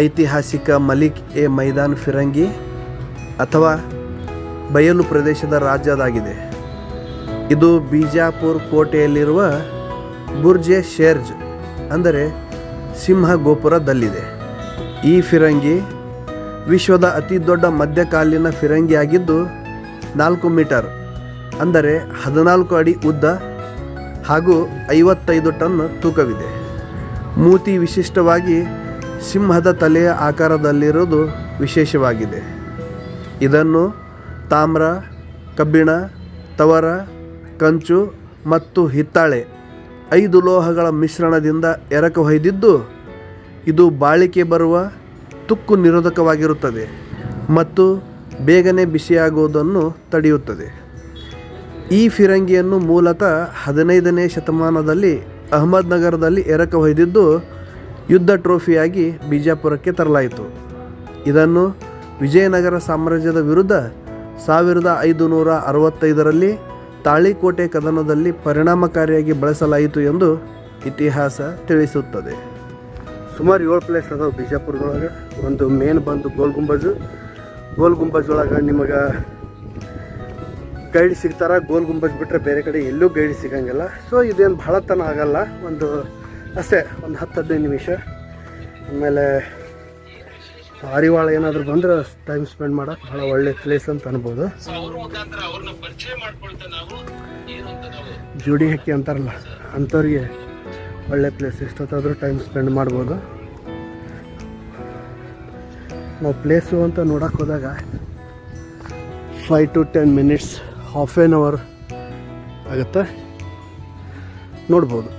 ಐತಿಹಾಸಿಕ ಮಲಿಕ್ ಎ ಮೈದಾನ್ ಫಿರಂಗಿ ಅಥವಾ ಬಯಲು ಪ್ರದೇಶದ ರಾಜ್ಯದಾಗಿದೆ. ಇದು ಬಿಜಾಪುರ ಕೋಟೆಯಲ್ಲಿರುವ ಬುರ್ಜೆ ಶೇರ್ಜ್ ಅಂದರೆ ಸಿಂಹ ಗೋಪುರದಲ್ಲಿದೆ. ಈ ಫಿರಂಗಿ ವಿಶ್ವದ ಅತಿ ದೊಡ್ಡ ಮಧ್ಯಕಾಲೀನ ಫಿರಂಗಿಯಾಗಿದ್ದು 4 ಮೀಟರ್ ಅಂದರೆ 14 ಅಡಿ ಉದ್ದ ಹಾಗೂ 55 ಟನ್ ತೂಕವಿದೆ. ಮೂತಿ ವಿಶಿಷ್ಟವಾಗಿ ಸಿಂಹದ ತಲೆಯ ಆಕಾರದಲ್ಲಿರುವುದು ವಿಶೇಷವಾಗಿದೆ. ಇದನ್ನು ತಾಮ್ರ, ಕಬ್ಬಿಣ, ತವರ, ಕಂಚು ಮತ್ತು ಹಿತ್ತಾಳೆ 5 ಲೋಹಗಳ ಮಿಶ್ರಣದಿಂದ ಎರಕ ಹೊಯ್ದಿದ್ದು ಇದು ಬಾಳಿಕೆ ಬರುವ ತುಕ್ಕು ನಿರೋಧಕವಾಗಿರುತ್ತದೆ ಮತ್ತು ಬೇಗನೆ ಬಿಸಿಯಾಗುವುದನ್ನು ತಡೆಯುತ್ತದೆ. ಈ ಫಿರಂಗಿಯನ್ನು ಮೂಲತಃ 15ನೇ ಶತಮಾನದಲ್ಲಿ ಅಹಮದ್ನಗರದಲ್ಲಿ ಎರಕ ಹೊಯ್ದಿದ್ದು ಯುದ್ಧ ಟ್ರೋಫಿಯಾಗಿ ಬಿಜಾಪುರಕ್ಕೆ ತರಲಾಯಿತು. ಇದನ್ನು ವಿಜಯನಗರ ಸಾಮ್ರಾಜ್ಯದ ವಿರುದ್ಧ 1565ರಲ್ಲಿ ತಾಳಿಕೋಟೆ ಕದನದಲ್ಲಿ ಪರಿಣಾಮಕಾರಿಯಾಗಿ ಬಳಸಲಾಯಿತು ಎಂದು ಇತಿಹಾಸ ತಿಳಿಸುತ್ತದೆ. ಸುಮಾರು 7 ಪ್ಲೇಸ್ ಅದಾವೆ ಬಿಜಾಪುರದೊಳಗೆ. ಒಂದು ಮೇನ್ ಬಂದು ಗೋಲ್ ಗುಂಬಜ್ ಒಳಗೆ ನಿಮಗೆ ಗೈಡ್ ಸಿಗ್ತಾರ. ಗೋಲ್ ಗುಂಬಜ್ ಬಿಟ್ಟರೆ ಬೇರೆ ಕಡೆ ಎಲ್ಲೂ ಗೈಡ್ ಸಿಗಂಗಿಲ್ಲ. ಸೊ ಇದೇನು ಭಾಳ ತನ ಆಗಲ್ಲ, ಒಂದು ಅಷ್ಟೇ ಒಂದು 10-15 ನಿಮಿಷ. ಆಮೇಲೆ ಪಾರಿವಾಳ ಏನಾದರೂ ಬಂದ್ರೆ ಟೈಮ್ ಸ್ಪೆಂಡ್ ಮಾಡೋಕೆ ಭಾಳ ಒಳ್ಳೆ ಪ್ಲೇಸ್ ಅಂತ ಅನ್ಬೋದು. ಜೋಡಿ ಹಕ್ಕಿ ಅಂತಾರಲ್ಲ ಅಂಥವ್ರಿಗೆ ಒಳ್ಳೆ ಪ್ಲೇಸ್, ಎಷ್ಟೊತ್ತಾದರೂ ಟೈಮ್ ಸ್ಪೆಂಡ್ ಮಾಡ್ಬೋದು. ನಾವು ಪ್ಲೇಸು ಅಂತ ನೋಡೋಕೆ ಹೋದಾಗ 5 to 10 minutes, half an hour ಆಗುತ್ತೆ, ನೋಡ್ಬೋದು.